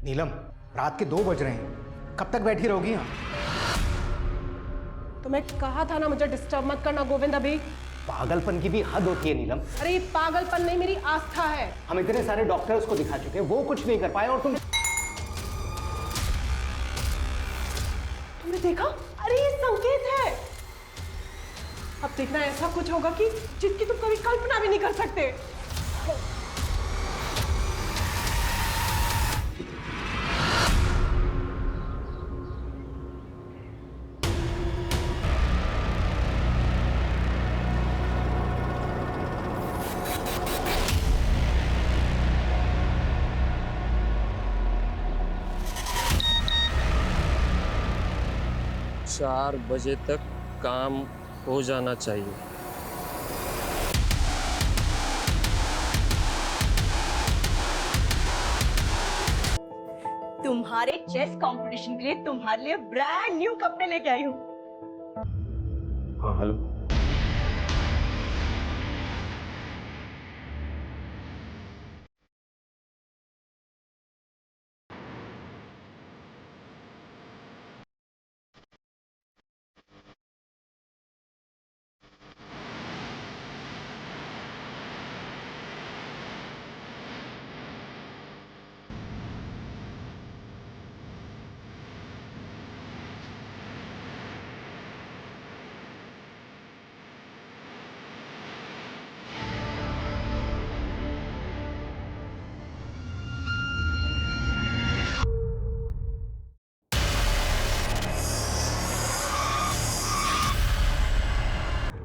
नीलम, रात के 2 बज रहे हैं, कब तक बैठी रहोगी यहाँ? तो मैं कहा था ना मुझे डिस्टर्ब मत करना गोविंद अभी। पागलपन की भी हद होती है नीलम। अरे ये पागलपन नहीं, मेरी आस्था है। हम इतने सारे डॉक्टर्स को दिखा चुके हैं, वो कुछ नहीं कर पाए और तुमने देखा? अरे ये संकेत है। अब देखना ऐसा कुछ होगा कि जिसकी तुम कभी कल्पना भी नहीं कर सकते। 4 बजे तक काम हो जाना चाहिए। तुम्हारे चेस कंपटीशन के लिए तुम्हारे लिए ब्रांड न्यू कपड़े लेके आई हूँ। हाँ हेलो।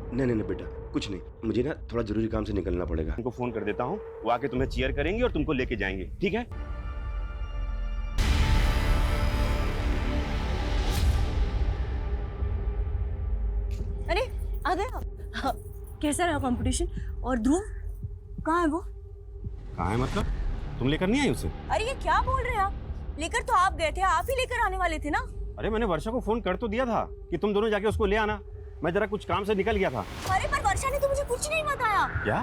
नहीं नहीं बेटा, कुछ नहीं, मुझे ना थोड़ा जरूरी काम से निकलना पड़ेगा। उनको फोन कर देता हूँ, वो आके तुम्हें चीयर करेंगे और तुमको लेके जाएंगे, ठीक है? अरे आ गए आप। हाँ, कैसा रहा कंपटीशन? और ध्रुव कहाँ है वो? कहाँ है मतलब? तुम लेकर नहीं आई उसे? अरे ये क्या बोल रहे हैं आप? लेकर तो आप गए थे, आप ही लेकर आने वाले थे ना। अरे मैंने वर्षा को फोन कर तो दिया था कि तुम दोनों जाके उसको ले आना। मैं जरा कुछ काम से निकल गया था। अरे पर वर्षा ने तो मुझे कुछ नहीं बताया। क्या?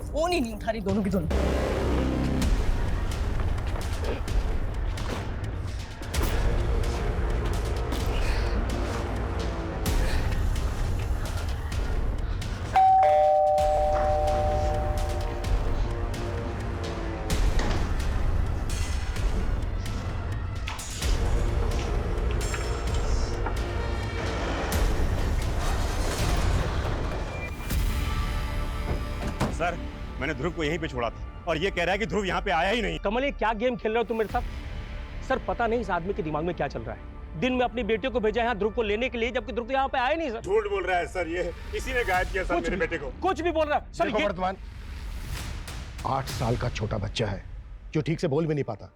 फोन ही नहीं उठा रही दोनों की दोनों। सर, मैंने ध्रुव को यहीं पे छोड़ा था और ये कह रहा है कि ध्रुव यहाँ पे आया ही नहीं। कमल, ये क्या गेम खेल रहे हो तुम मेरे साथ? सर पता नहीं इस आदमी के दिमाग में क्या चल रहा है। दिन में अपनी बेटियों को भेजा यहाँ ध्रुव को लेने के लिए, जबकि ध्रुव तो यहाँ पे आया नहीं। सर झूठ बोल रहा है सर, ये इसी ने गायब किया सर मेरे बेटे को। कुछ भी बोल रहा है सर। ये वर्तमान 8 साल का छोटा बच्चा है जो ठीक से बोल भी नहीं पाता।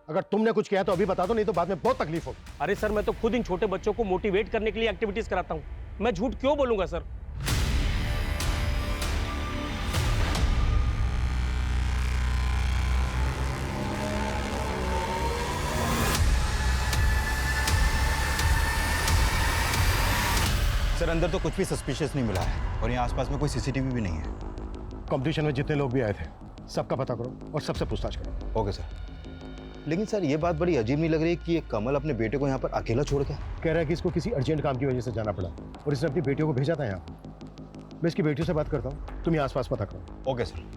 अगर तुमने कुछ किया तो अभी बता दो, नहीं तो बाद में बहुत तकलीफ होगी। अरे सर, मैं तो खुद इन छोटे बच्चों को मोटिवेट करने के लिए एक्टिविटीज कराता हूँ। मैं झूठ क्यों बोलूंगा सर? सर अंदर तो कुछ भी सस्पिशियस नहीं मिला है और यहाँ आसपास में कोई सीसीटीवी भी नहीं है। कंपटीशन में जितने लोग भी आए थे सबका पता करो और सबसे पूछताछ करो। Okay sir. लेकिन सर ये बात बड़ी अजीब नहीं लग रही कि ये कमल अपने बेटे को यहाँ पर अकेला छोड़ के? कह रहा है कि इसको किसी अर्जेंट काम की वजह से जाना पड़ा और इसने अपनी बेटियों को भेजा था यहाँ। मैं इसकी बेटियों से बात करता हूँ, तुम यहाँ आसपास पता करो। Okay sir.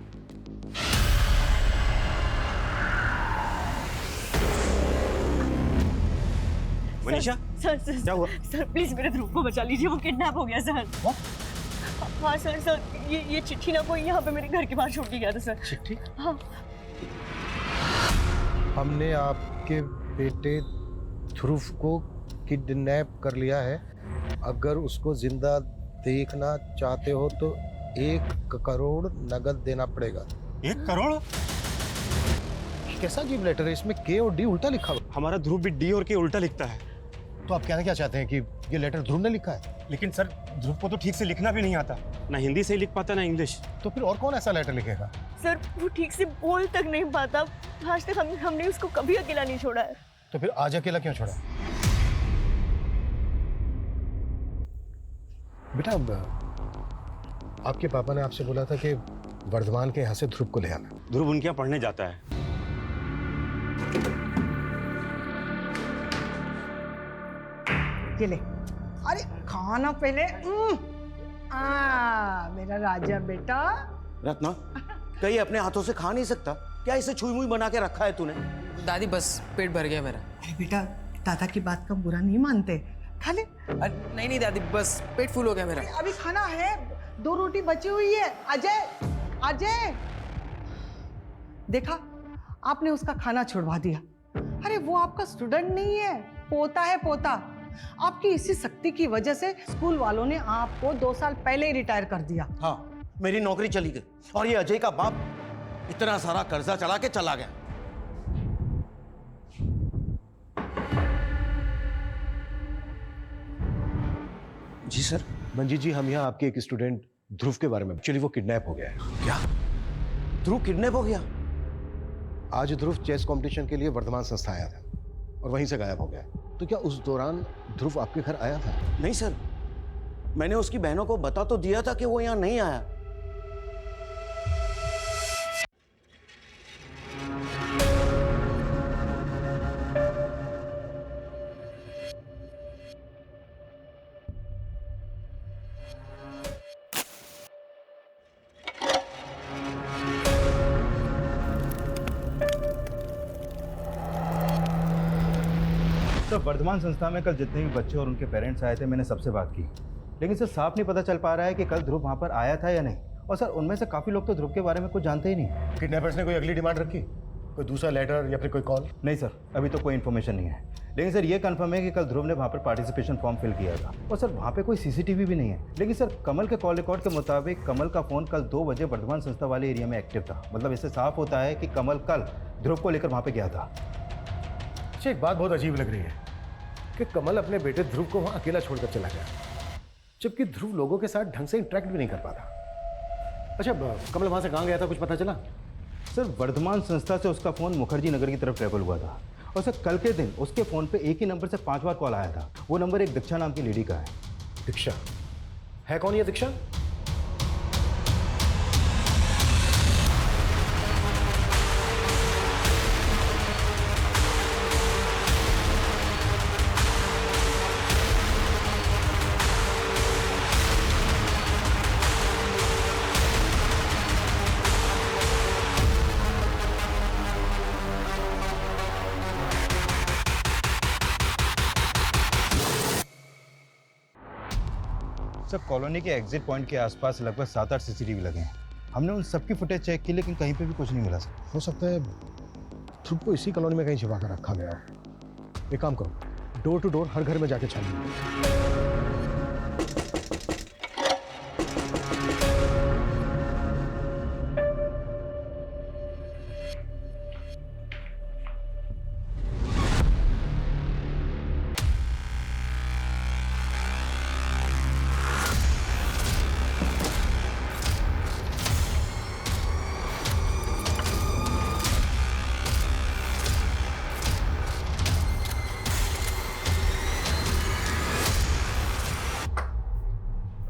Manisha, sir sir क्या हुआ? सर प्लीज मेरे ध्रुव को बचा लीजिए, वो किडनैप हो गया सर। हाँ सर सर, ये चिट्ठी ना कोई यहाँ पे मेरे घर के बाहर छोड़ के गया था सर। चिट्ठी? हाँ। हमने आपके बेटे ध्रुव को किडनैप कर लिया है। अगर उसको जिंदा देखना चाहते हो तो 1 करोड़ नगद देना पड़ेगा। 1 करोड़? कैसा अजीब लेटर है, इसमें के और डी उल्टा लिखा हुआ। हमारा ध्रुव भी डी और के उल्टा लिखता है। तो आप कहना क्या चाहते हैं कि ये लेटर ध्रुव ने लिखा है? लेकिन सर, ध्रुव को तो ठीक से लिखना भी नहीं आता, ना हिंदी से ही लिख पाता ना इंग्लिश। तो फिर और कौन ऐसा लेटर लिखेगा? सर वो ठीक से बोल तक नहीं पाता। आज तक हमने उसको कभी अकेला नहीं छोड़ा है। तो फिर आज अकेला क्यों छोड़ा? बेटा, आपके पापा ने आपसे बोला था कि वर्धमान के यहाँ से ध्रुव को ले आना। ध्रुव उनके यहाँ पढ़ने जाता है। ये ले। अरे खाना पहले। मेरा राजा बेटा। रत्ना, कहीं अपने हाथों से खा नहीं सकता क्या? इसे छुई मुई बना के रखा है तूने? दादी बस पेट भर गया मेरा। अरे बेटा, दादा की बात का बुरा नहीं मानते, खा ले। नहीं नहीं दादी, बस पेट फुल हो गया मेरा। अभी खाना है, 2 रोटी बची हुई है। अजय, अजय, देखा आपने उसका खाना छुड़वा दिया। अरे वो आपका स्टूडेंट नहीं है, पोता है, पोता। आपकी इसी शक्ति की वजह से स्कूल वालों ने आपको 2 साल पहले ही रिटायर कर दिया। हाँ, मेरी नौकरी चली गई और ये अजय का बाप इतना सारा कर्जा चला के चला गया। जी सर। मंजीत जी, हम यहाँ आपके एक स्टूडेंट ध्रुव के बारे में, एक्चुअली वो किडनैप हो गया है। क्या? ध्रुव किडनैप हो गया? आज ध्रुव चेस कंपटीशन के लिए वर्धमान संस्था आया था और वहीं से गायब हो गया। तो क्या उस दौरान ध्रुव आपके घर आया था? नहीं सर, मैंने उसकी बहनों को बता तो दिया था कि वो यहाँ नहीं आया। तो वर्धमान संस्था में कल जितने भी बच्चे और उनके पेरेंट्स आए थे, मैंने सबसे बात की, लेकिन सर साफ नहीं पता चल पा रहा है कि कल ध्रुव वहाँ पर आया था या नहीं। और सर उनमें से काफ़ी लोग तो ध्रुव के बारे में कुछ जानते ही नहीं। किडनैपर्स ने कोई अगली डिमांड रखी, कोई दूसरा लेटर या फिर कोई कॉल? नहीं सर, अभी तो कोई इन्फॉर्मेशन नहीं है, लेकिन सर ये कंफर्म है कि कल ध्रुव ने वहाँ पर पार्टिसिपेशन फॉर्म फिल किया था। और सर वहाँ पे कोई सीसीटीवी भी नहीं है, लेकिन सर कमल के कॉल रिकॉर्ड के मुताबिक कमल का फ़ोन कल 2 बजे वर्धमान संस्था वाले एरिया में एक्टिव था। मतलब इससे साफ होता है कि कमल कल ध्रुव को लेकर वहाँ पर गया था। अच्छा, एक बात बहुत अजीब लग रही है कि कमल अपने बेटे ध्रुव को वहाँ अकेला छोड़कर चला गया, जबकि ध्रुव लोगों के साथ ढंग से इंटरेक्ट भी नहीं कर पाता। अच्छा, कमल वहाँ से कहाँ गया था, कुछ पता चला? सर वर्धमान संस्था से उसका फ़ोन मुखर्जी नगर की तरफ ट्रैवल हुआ था और सर कल के दिन उसके फ़ोन पे एक ही नंबर से 5 बार कॉल आया था। वो नंबर एक दीक्षा नाम की लेडी का है। दीक्षा है? कौन ये दीक्षा? सर कॉलोनी के एग्जिट पॉइंट के आसपास लगभग 7-8 सीसीटीवी लगे हैं। हमने उन सबकी फुटेज चेक की, लेकिन कहीं पे भी कुछ नहीं मिला सर। हो सकता है ध्रुव को इसी कॉलोनी में कहीं छिपा कर रखा गया हो। एक काम करो, डोर टू डोर हर घर में जाके छानिए।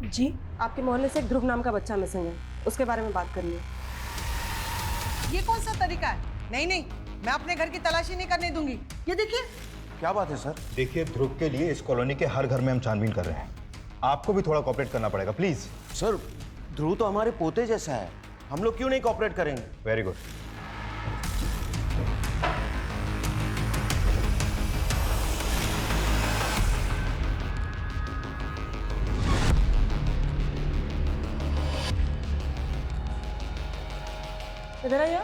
जी, आपके मोहल्ले से एक ध्रुव नाम का बच्चा मिसिंग है, उसके बारे में बात करनी है। ये कौन सा तरीका है? नहीं नहीं, मैं अपने घर की तलाशी नहीं करने दूंगी। ये देखिए। क्या बात है सर? देखिए, ध्रुव के लिए इस कॉलोनी के हर घर में हम छानबीन कर रहे हैं। आपको भी थोड़ा कॉपरेट करना पड़ेगा, प्लीज। सर ध्रुव तो हमारे पोते जैसा है, हम लोग क्यों नहीं कॉपरेट करेंगे? Very good. इधर आइए।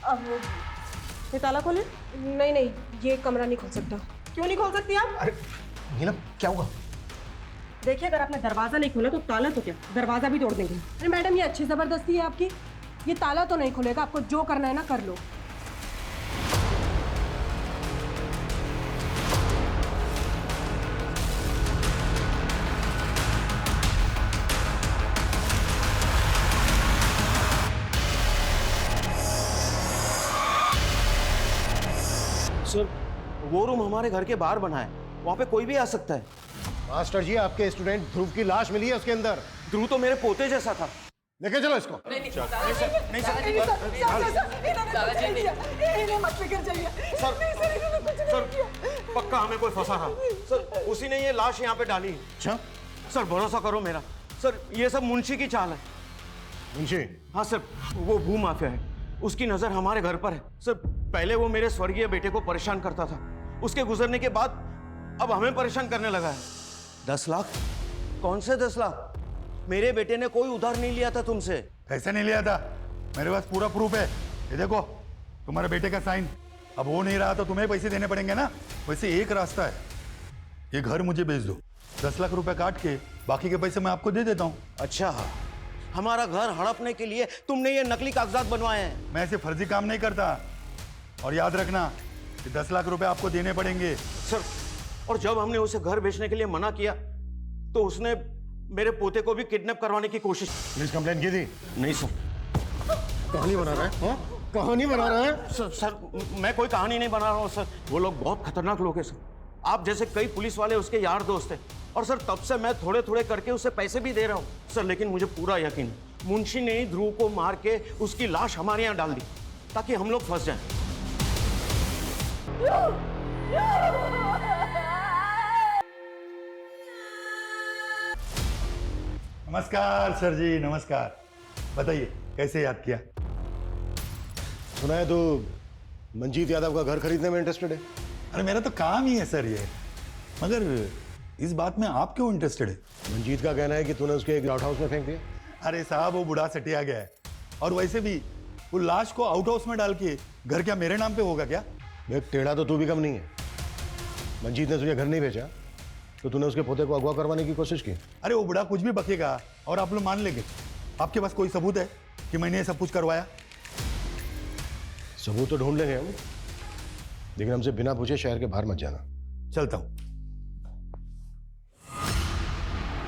अब ये ताला खोले। नहीं नहीं, ये कमरा नहीं खोल सकता। क्यों नहीं खोल सकती आप? अरे नीलम, क्या हुआ? देखिए, अगर आपने दरवाजा नहीं खोला तो ताला तो क्या, दरवाजा भी तोड़ देंगे। अरे मैडम, ये अच्छी जबरदस्ती है आपकी। ये ताला तो नहीं खुलेगा, आपको जो करना है ना कर लो। सर वो रूम हमारे घर के बाहर बना है, वहाँ पे कोई भी आ सकता है। मास्टर जी, आपके स्टूडेंट ध्रुव की लाश मिली है उसके अंदर। ध्रुव तो मेरे पोते जैसा था, लेके चलो इसको। पक्का हमें कोई फंसा था सर, उसी ने ये लाश यहाँ पे डाली। अच्छा सर भरोसा करो मेरा सर, ये सब मुंशी की चाल है। मुंशी? हाँ सर, वो भू माफिया है, उसकी नजर हमारे घर पर है सर। पहले वो मेरे स्वर्गीय बेटे को परेशान करता था, उसके गुजरने के बाद अब हमें परेशान करने लगा है। 10 लाख? कौन से 10 लाख? मेरे बेटे ने कोई उधार नहीं लिया था तुमसे। कैसे नहीं लिया था? मेरे पास पूरा प्रूफ है, ये देखो तुम्हारे बेटे का साइन। अब वो नहीं रहा तो तुम्हें पैसे देने पड़ेंगे ना। वैसे एक रास्ता है, ये घर मुझे बेच दो, 10 लाख रुपए काट के बाकी के पैसे मैं आपको दे देता हूँ। अच्छा, हमारा घर हड़पने के लिए तुमने ये नकली कागजात बनवाए हैं? मैं ऐसे फर्जी काम नहीं करता, और याद रखना कि 10 लाख रुपए आपको देने पड़ेंगे। सर, और जब हमने उसे घर बेचने के लिए मना किया तो उसने मेरे पोते को भी किडनैप करवाने की कोशिश। पुलिस कंप्लेंट की थी? नहीं सर। कहानी बना रहा है? कहानी बना रहा है? सर, मैं कोई कहानी नहीं बना रहा हूँ सर, वो लोग बहुत खतरनाक लोग हैं सर। आप जैसे कई पुलिस वाले उसके यार दोस्त हैं, और सर तब से मैं थोड़े थोड़े करके उसे पैसे भी दे रहा हूँ सर। लेकिन मुझे पूरा यकीन है, मुंशी ने ही ध्रुव को मार के उसकी लाश हमारे यहाँ डाल दी ताकि हम लोग फंस जाएं। नमस्कार सर जी, नमस्कार। बताइए कैसे याद किया? सुना है तो मंजीत यादव का घर खरीदने में इंटरेस्टेड है। अरे मेरा तो काम ही है सर ये, मगर इस बात में आप क्यों इंटरेस्टेड है? मंजीत का कहना है कि तूने उसके एक आउट हाउस में फेंक दिया। अरे साहब, वो बूढ़ा सटिया गया है, और वैसे भी वो लाश को आउट हाउस में डाल के घर क्या मेरे नाम पे होगा क्या? देख, टेढ़ा तो तू भी कम नहीं है। मंजीत ने तुझे घर नहीं भेजा तो तूने उसके पोते को अगवा करवाने की कोशिश की। अरे वो बूढ़ा कुछ भी बकेगा और आप लोग मान लेंगे। आपके पास कोई सबूत है कि मैंने ये सब कुछ करवाया? सबूत तो ढूंढ लेंगे हम, लेकिन हमसे बिना पूछे शहर के बाहर मत जाना। चलता हूं।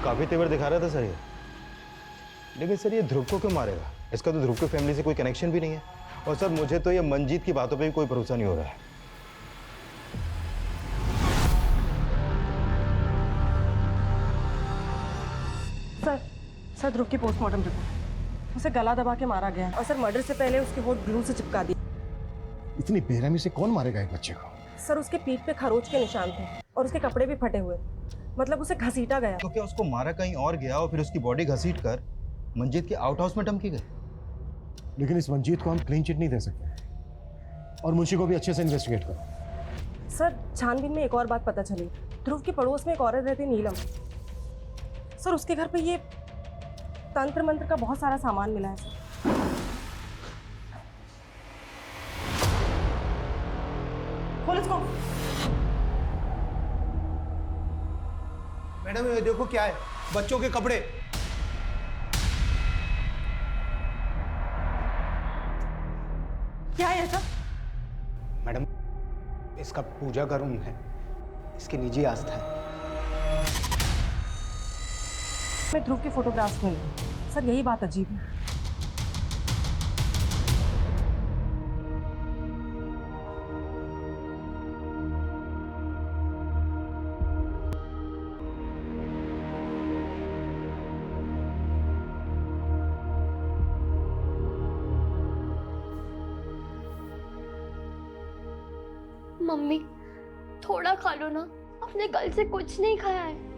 काफी तेवर दिखा रहा था सर ये, लेकिन सर ये ध्रुव को क्यों मारेगा? इसका तो ध्रुव की फैमिली से कोई कनेक्शन भी नहीं है। और सर मुझे तो ये मंजीत की बातों पे भी कोई भरोसा नहीं हो रहा है। सर ध्रुव की पोस्टमार्टम रिपोर्ट, उसे गला दबा के मारा गया और सर मर्डर से पहले उसके होठ ग्लू से चिपका दिए। इतनी बेरहमी से कौन मारेगा एक बच्चे को? सर उसके पीठ पे खरोच के निशान थे और उसके कपड़े भी फटे हुए, मतलब उसे घसीटा गया। तो क्या उसको मारा कहीं और गया और फिर उसकी बॉडी घसीट कर मंजीत के आउट हाउस में डंप की गई? लेकिन इस मंजीत को हम क्लीन चिट नहीं दे सकते, और मुंशी को भी अच्छे से इन्वेस्टिगेट करो। सर छानबीन में एक और बात पता चली, ध्रुव के पड़ोस में एक औरत रहती नीलम। सर उसके घर पे ये तंत्र मंत्र का बहुत सारा सामान मिला है सर। खोल इसको। मैडम ये देखो क्या है, बच्चों के कपड़े। क्या है ऐसा? मैडम इसका पूजा का रूम है, इसकी निजी आस्था है। मैं ध्रुव के फोटोग्राफ्स में सर यही बात अजीब है। मम्मी थोड़ा खा लो ना, अपने कल से कुछ नहीं खाया है।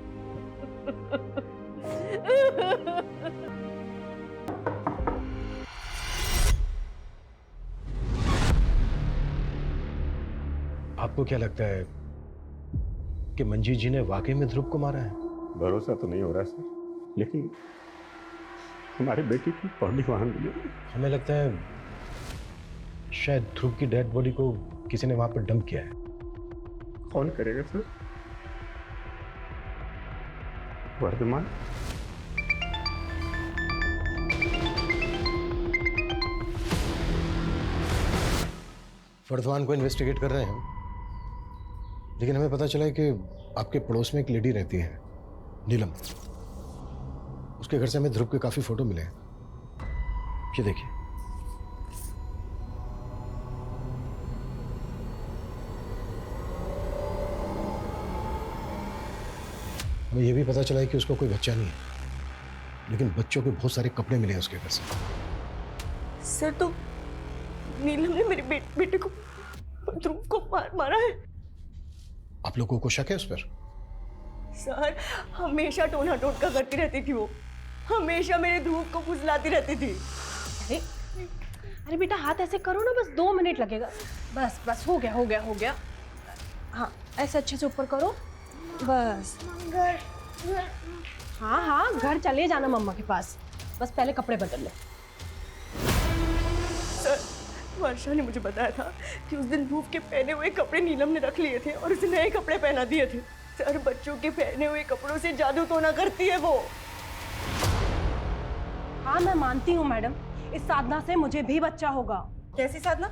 आपको क्या लगता है कि मंजीत जी ने वाकई में ध्रुव को मारा है? भरोसा तो नहीं हो रहा सर, लेकिन हमारे बेटे की बॉडी वहां मिली। हमें लगता है शायद ध्रुव की डेड बॉडी को किसी ने वहां पर डंप किया है। कौन करेगा सर? वर्धमान? वर्धमान को इन्वेस्टिगेट कर रहे हैं हम, लेकिन हमें पता चला है कि आपके पड़ोस में एक लेडी रहती है नीलम। उसके घर से हमें ध्रुव के काफी फोटो मिले हैं। ये देखिए। हमें यह भी पता चला है कि उसको कोई बच्चा नहीं है। लेकिन बच्चों के बहुत सारे कपड़े मिले हैं उसके घर से। सर तो नीलम ने मेरे बेटे को ध्रुव को मारा है। आप लोगों को शक है उस पर? सर हमेशा टोना टोटका करती रहती थी वो, हमेशा मेरे ध्रुव को फुसलाती रहती थी। अरे अरे बेटा हाथ ऐसे करो ना, बस 2 मिनट लगेगा। बस बस हो गया हो गया हो गया। हाँ ऐसे अच्छे से ऊपर करो, बस। हाँ हाँ घर चले जाना मम्मा के पास, बस पहले कपड़े बदल लो। सर वर्षा ने मुझे बताया था कि उस दिन ध्रुव के पहने हुए कपड़े नीलम ने रख लिए थे और उसे नए कपड़े पहना दिए थे। सर बच्चों के पहने हुए कपड़ों से जादू टोना करती है वो। हाँ मैं मानती हूँ मैडम, इस साधना से मुझे भी बच्चा होगा। कैसी साधना?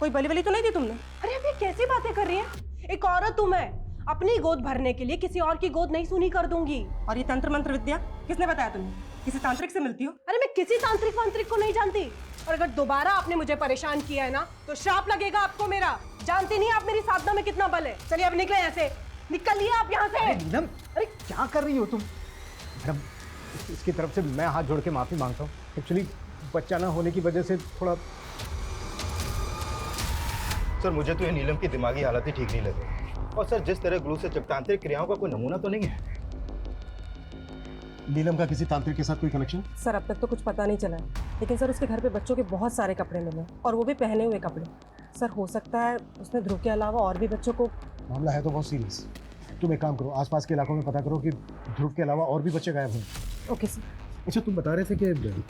कोई बलि वली तो नहीं दी तुमने? अरे अब ये कैसी बातें कर रही है? एक औरत हूँ मैं, अपनी गोद भरने के लिए किसी और की गोद नहीं सुनी कर दूंगी। और ये तंत्र मंत्र विद्या किसने बताया तुम्हें? किसी तांत्रिक से मिलती हो? अरे मैं किसी तांत्रिक वांत्रिक को नहीं जानती, और अगर दोबारा आपने मुझे परेशान किया है ना तो श्राप लगेगा आपको मेरा। जानती नहीं आप मेरी साधना में कितना बल है। चलिए अब निकले यहाँ से, निकलिए आप यहाँ से। नीलम अरे क्या कर रही हो तुम? मैडम इसकी तरफ से मैं हाथ जोड़ के माफी मांगता हूँ। एक्चुअली बच्चा ना होने की वजह से थोड़ा। सर मुझे तो ये नीलम की दिमागी हालत ही ठीक नहीं लगी। और सर जिस तरह ग्लू से तांत्रिक क्रियाओं का कोई नमूना तो नहीं है। नीलम का किसी तांत्रिक के साथ कोई कनेक्शन? सर अब तक तो कुछ पता नहीं चला है, लेकिन सर उसके घर पे बच्चों के बहुत सारे कपड़े मिले और वो भी पहने हुए कपड़े। सर हो सकता है उसने ध्रुव के अलावा और भी बच्चों को। मामला है तो बहुत सीरियस। तुम एक काम करो, आसपास के इलाकों में पता करो कि ध्रुव के अलावा और भी बच्चे गायब हुए। Okay sir. अच्छा तुम बता रहे थे कि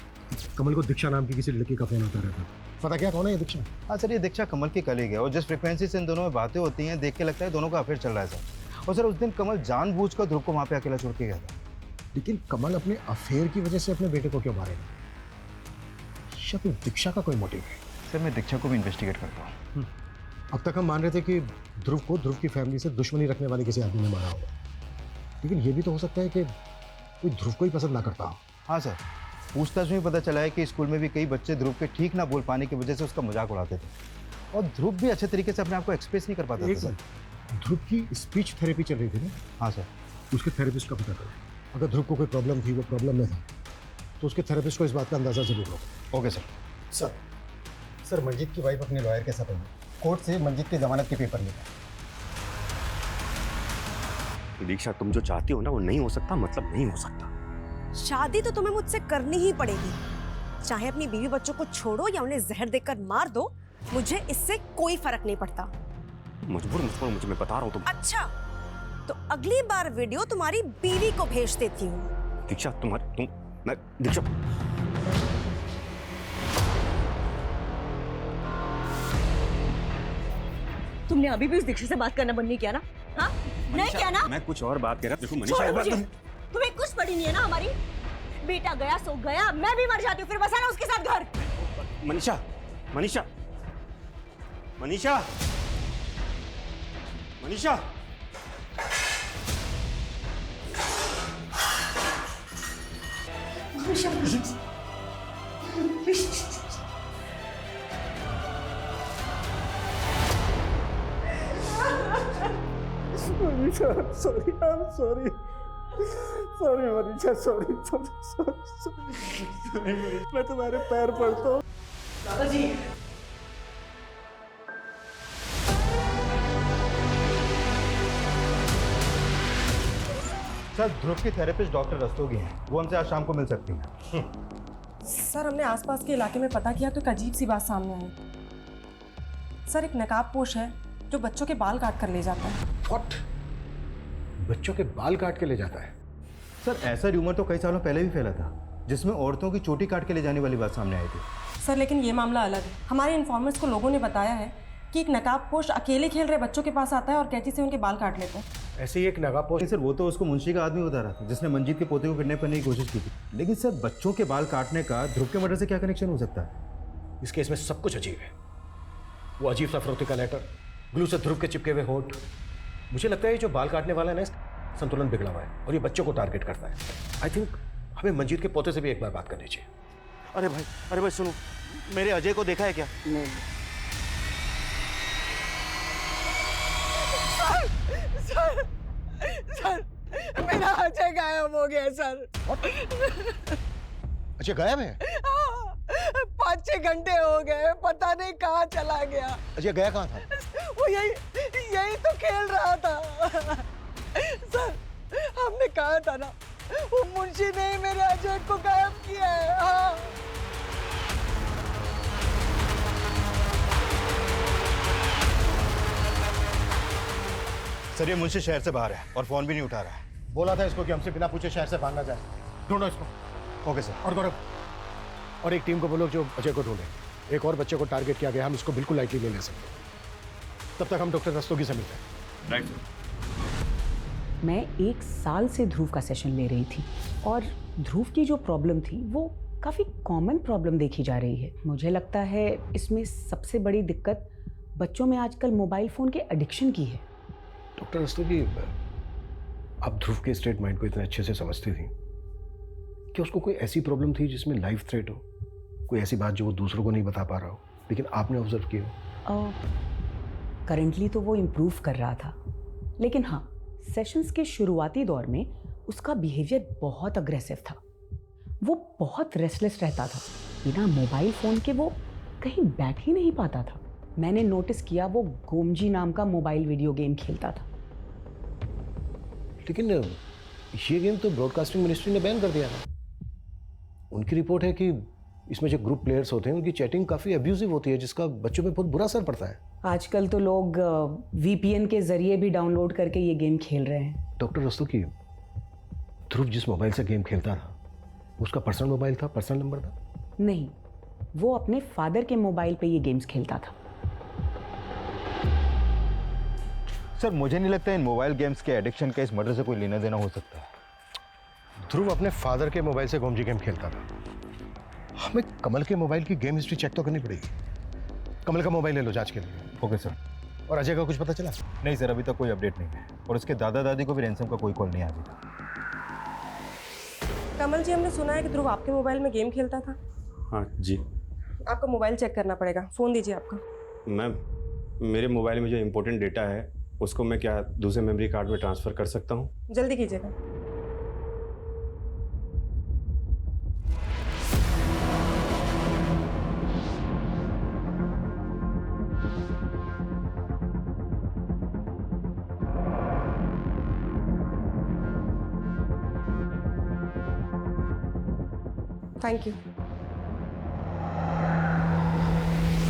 कमल को दीक्षा नाम की किसी लड़की का फोन आता रहता, पता क्या कौन है ये दीक्षा? हाँ सर ये दीक्षा कमल की कलीग है और जिस फ्रिक्वेंसी से इन दोनों में बातें होती हैं देख के लगता है दोनों का अफेयर चल रहा है सर। और सर उस दिन कमल जानबूझकर ध्रुव को वहाँ पे अकेला छोड़ के गया था। लेकिन कमल अपने अफेयर की वजह से अपने बेटे को क्यों मारेगा? शायद दीक्षा का कोई मोटिव है। सर मैं दीक्षा को भी इन्वेस्टिगेट करता हूँ। अब तक हम मान रहे थे कि ध्रुव को ध्रुव की फैमिली से दुश्मनी रखने वाले किसी आदमी ने मारा होगा, लेकिन ये भी तो हो सकता है कि कोई ध्रुव को ही पसंद ना करता हो। हाँ सर पूछताछ में पता चला है कि स्कूल में भी कई बच्चे ध्रुव के ठीक ना बोल पाने की वजह से उसका मजाक उड़ाते थे और ध्रुव भी अच्छे तरीके से अपने आप को एक्सप्रेस नहीं कर पाता था सर। ध्रुव की स्पीच थेरेपी चल रही थी ना? हाँ सर। उसके थेरेपिस्ट का पता करो, अगर ध्रुव को कोई प्रॉब्लम थी, वो प्रॉब्लम में था, तो उसके थेरेपिस्ट को इस बात का अंदाजा जरूर हो। Okay sir. सर मंजीत की वाइफ अपने लॉयर के साथ है, कोर्ट से मंजीत की जमानत के पेपर लेकर। दीक्षा तुम जो चाहती हो ना वो नहीं हो सकता, मतलब नहीं हो सकता। शादी तो तुम्हें मुझसे करनी ही पड़ेगी, चाहे अपनी बीवी बच्चों को छोड़ो या उन्हें जहर देकर मार दो, मुझे इससे कोई फर्क नहीं पड़ता। मजबूर मुझे मैं बता रहा हूँ तुम। अच्छा तो अगली बार वीडियो तुम्हारी बीवी को भेज देती हूँ। दीक्षा दीक्षा तुमने अभी भी उस दीक्षा से बात करना बंद नहीं किया ना? हाँ नहीं किया ना? मैं कुछ और बात कर रहा। देखो छोड़ो मुझे। मनीषा तुम्हें कुछ पड़ी नहीं है ना हमारी? बेटा गया सो गया, मैं भी मर जाती हूँ, फिर बसाना उसके साथ घर। मनीषा मनीषा मनीषा मनीषा सॉरी मनीषा, सॉरी मैं तुम्हारे पैर पड़ता हूँ। दादाजी सर ध्रुव की थेरेपिस्ट डॉक्टर रस्तोगी हैं, वो हमसे आज शाम को मिल सकती हैं। सर हमने आसपास के इलाके में पता किया तो एक अजीब सी बात सामने आई। सर एक नकाबपोश है जो बच्चों के बाल काट कर ले जाता है। व्हाट? बच्चों के बाल काट के ले जाता है? सर ऐसा र्यूमर तो कई सालों पहले भी फैला था जिसमें औरतों की चोटी काट के ले जाने वाली बात सामने आई थी। सर लेकिन ये मामला अलग है। हमारे इन्फॉर्मर्स को लोगों ने बताया है कि एक नकाबपोश अकेले खेल रहे बच्चों के पास आता है और कैंची से उनके बाल काट लेता है। ऐसे ही एक नकाबपोश? सर वो तो उसको मुंशी का आदमी बता रहा था जिसने मंजीत के पोते को किडनैप करने की कोशिश की थी। लेकिन सर बच्चों के बाल काटने का ध्रुव के मर्डर से क्या कनेक्शन हो सकता है? इस केस में सब कुछ अजीब है। वो अजीब सा फरोख्ती का लेटर, ग्लू से ध्रुव के चिपके हुए होठ। मुझे लगता है ये जो बाल काटने वाला है ना, संतुलन बिगड़ा हुआ है और ये बच्चों को टारगेट करता है। आई थिंक हमें मंजीत के पोते से भी एक बार बात करनी चाहिए। अरे भाई सुनो, मेरे अजय को देखा है क्या? नहीं। मेरा अजय गायब हो गया सर। अच्छा गायब है? 5-6 घंटे हो गए, पता नहीं कहाँ चला गया। अच्छा गया कहाँ था? वो यही तो खेल रहा था। सर हमने कहा था ना, वो मुंशी ने ही मेरे अजय को गायब किया है। हाँ। सर ये मुंशी शहर से बाहर है और फोन भी नहीं उठा रहा है। बोला था इसको कि हमसे बिना पूछे शहर से भाग ना जाए। ढूंढो इसको। Okay sir. और गौरव, और एक टीम को बोलो जो अजय को ढूंढे। एक और बच्चे को टारगेट किया गया, हम इसको बिल्कुल लाइटली नहीं ले सकते। तब तक हम डॉक्टर रस्तोगी से मिलते हैं। Right sir. मैं 1 साल से ध्रुव का सेशन ले रही थी और ध्रुव की जो प्रॉब्लम थी वो काफ़ी कॉमन प्रॉब्लम देखी जा रही है। मुझे लगता है इसमें सबसे बड़ी दिक्कत बच्चों में आजकल मोबाइल फ़ोन के एडिक्शन की है। डॉक्टर रस्तोगी, आप ध्रुव के स्टेट माइंड को इतने अच्छे से समझती थी कि उसको कोई ऐसी प्रॉब्लम थी जिसमें लाइफ थ्रेट हो, कोई ऐसी बात जो वो दूसरों को नहीं बता पा रहा हो, लेकिन आपने ऑब्जर्व की हो? करंटली तो वो इम्प्रूव कर रहा था, लेकिन हाँ सेशंस के शुरुआती दौर में उसका बिहेवियर बहुत अग्रेसिव था। वो बहुत रेस्टलेस रहता था, बिना मोबाइल फ़ोन के वो कहीं बैठ ही नहीं पाता था। मैंने नोटिस किया वो गोमजी नाम का मोबाइल वीडियो गेम खेलता था। लेकिन ये गेम तो ब्रॉडकास्टिंग मिनिस्ट्री ने बैन कर दिया था। उनकी रिपोर्ट है कि इसमें जो ग्रुप प्लेयर्स होते हैं उनकी चैटिंग काफ़ी अब्यूजिव होती है, जिसका बच्चों पे बहुत बुरा असर पड़ता है। आजकल तो लोग VPN के जरिए भी डाउनलोड करके ये गेम खेल रहे हैं। डॉक्टर रस्तोगी, ध्रुव जिस मोबाइल से गेम खेलता था उसका पर्सनल मोबाइल था, पर्सनल नंबर था? नहीं, वो अपने फादर के मोबाइल पे ये गेम्स खेलता था। सर मुझे नहीं लगता इन मोबाइल गेम्स के एडिक्शन का इस मर्डर से कोई लेना देना हो सकता है। ध्रुव अपने फादर के मोबाइल से गोमजी गेम खेलता था। हमें कमल के मोबाइल की गेम हिस्ट्री चेक तो करनी पड़ेगी। कमल का मोबाइल ले लो जांच के लिए। Okay sir. और अजय का कुछ पता चला? नहीं सर, अभी तक कोई अपडेट नहीं है और उसके दादा दादी को भी रैंसम का कोई कॉल नहीं आया अभी तक। कमल जी, हमने सुना है कि ध्रुव आपके मोबाइल में गेम खेलता था। हाँ जी। आपका मोबाइल चेक करना पड़ेगा, फ़ोन दीजिए आपका। मैम, मेरे मोबाइल में जो इम्पोर्टेंट डेटा है उसको मैं क्या दूसरे मेमोरी कार्ड में ट्रांसफ़र कर सकता हूँ? जल्दी कीजिएगा। Thank you.